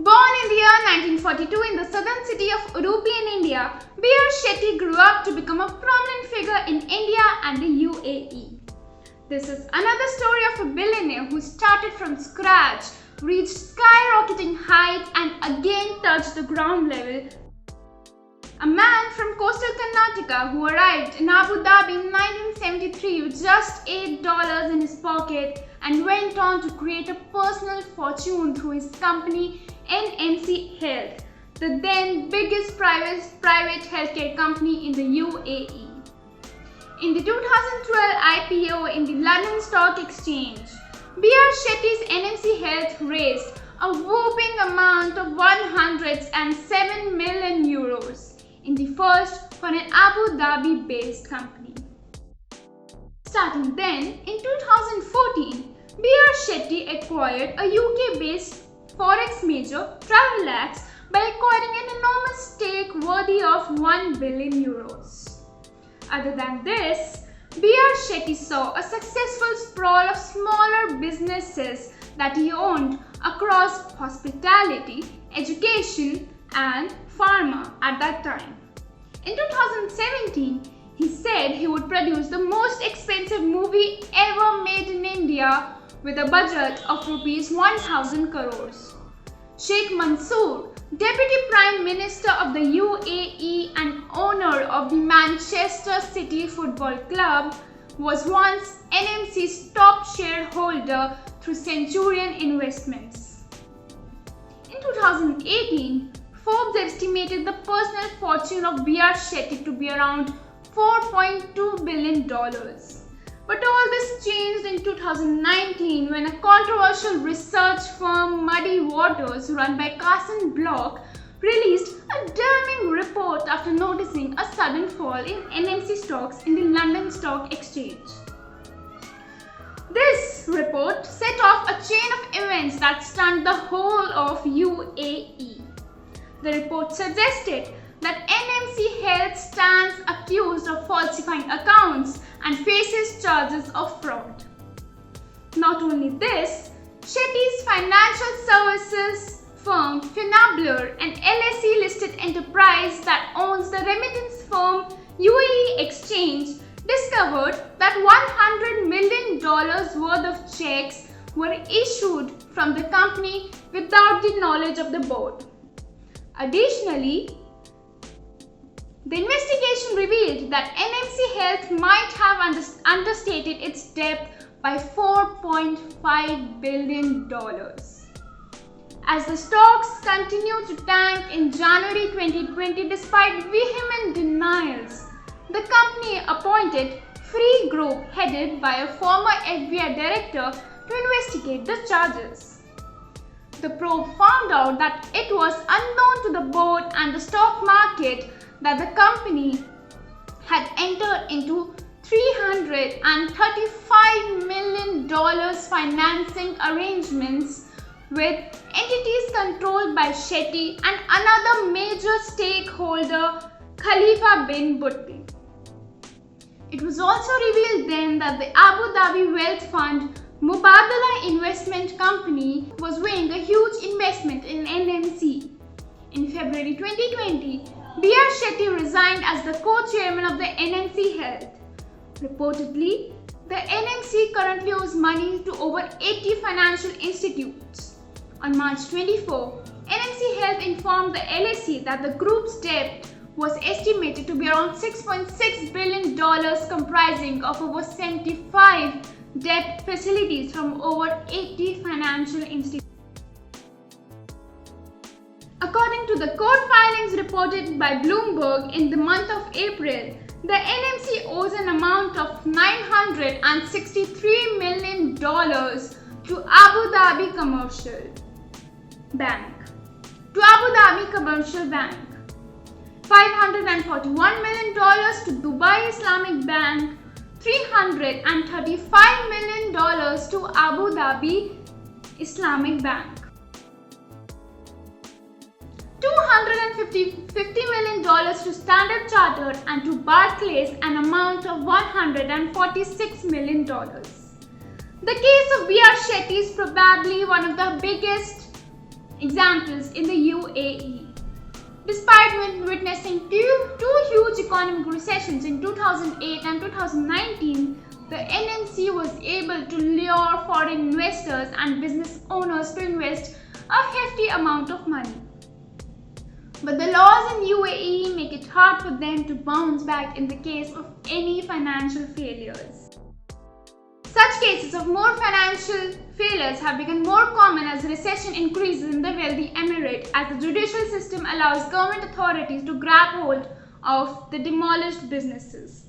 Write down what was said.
Born in the year 1942 in the southern city of Udupi in India, B.R. Shetty grew up to become a prominent figure in India and the UAE. This is another story of a billionaire who started from scratch, reached skyrocketing heights and again touched the ground level. A man from coastal Karnataka who arrived in Abu Dhabi in 1973 with just $8 in his pocket and went on to create a personal fortune through his company NMC Health, the then biggest private healthcare company in the UAE. In the 2012 IPO in the London Stock Exchange, B.R. Shetty's NMC Health raised a whopping amount of 107 million euros, in the first for an Abu Dhabi-based company. Starting then, in 2014, B.R. Shetty acquired a UK-based forex major, Travelax, by acquiring an enormous stake worthy of 1 billion euros. Other than this, B.R. Shetty saw a successful sprawl of smaller businesses that he owned across hospitality, education, and pharma at that time. In 2017, he said he would produce the most expensive movie ever made in India with a budget of Rs 1,000 crores. Sheikh Mansour, Deputy Prime Minister of the UAE and owner of the Manchester City Football Club, was once NMC's top shareholder through Centurion Investments. In 2018, Forbes estimated the personal fortune of B.R. Shetty to be around $4.2 billion. But all this changed in 2019 when a controversial research firm Muddy Waters, run by Carson Block, released a damning report after noticing a sudden fall in NMC stocks in the London Stock Exchange. This report set off a chain of events that stunned the whole of UAE. The report suggested that NMC Health stands accused of falsifying accounts and faces charges of fraud. Not only this, Shetty's financial services firm Finablr, an LSE-listed enterprise that owns the remittance firm UAE Exchange, discovered that $100 million worth of checks were issued from the company without the knowledge of the board. Additionally, the investigation revealed that NMC Health might have understated its debt by $4.5 billion. As the stocks continued to tank in January 2020 despite vehement denials, the company appointed Free Group headed by a former FBI director to investigate the charges. The probe found out that it was unknown to the board and the stock market that the company had entered into $335 million financing arrangements with entities controlled by Shetty and another major stakeholder, Khalifa bin Bhutty. It was also revealed then that the Abu Dhabi wealth fund Mubadala Investment Company was weighing a huge investment in NMC. In February 2020, B.R. Shetty resigned as the co-chairman of the NMC Health. Reportedly, the NMC currently owes money to over 80 financial institutes. On March 24, NMC Health informed the LSE that the group's debt was estimated to be around $6.6 billion, comprising of over 75 debt facilities from over 80 financial institutions. According to the court filings reported by Bloomberg in the month of April, the NMC owes an amount of $963 million to Abu Dhabi Commercial Bank, $541 million to Dubai Islamic Bank, $335 million to Abu Dhabi Islamic Bank, $250 million to Standard Chartered, and to Barclays an amount of $146 million. The case of B.R. Shetty is probably one of the biggest examples in the UAE. Despite witnessing two huge economic recessions in 2008 and 2019, the NNC was able to lure foreign investors and business owners to invest a hefty amount of money. But the laws in UAE make it hard for them to bounce back in the case of any financial failures. Such cases of more financial failures have become more common as recession increases in the wealthy emirate, as the judicial system allows government authorities to grab hold of the demolished businesses.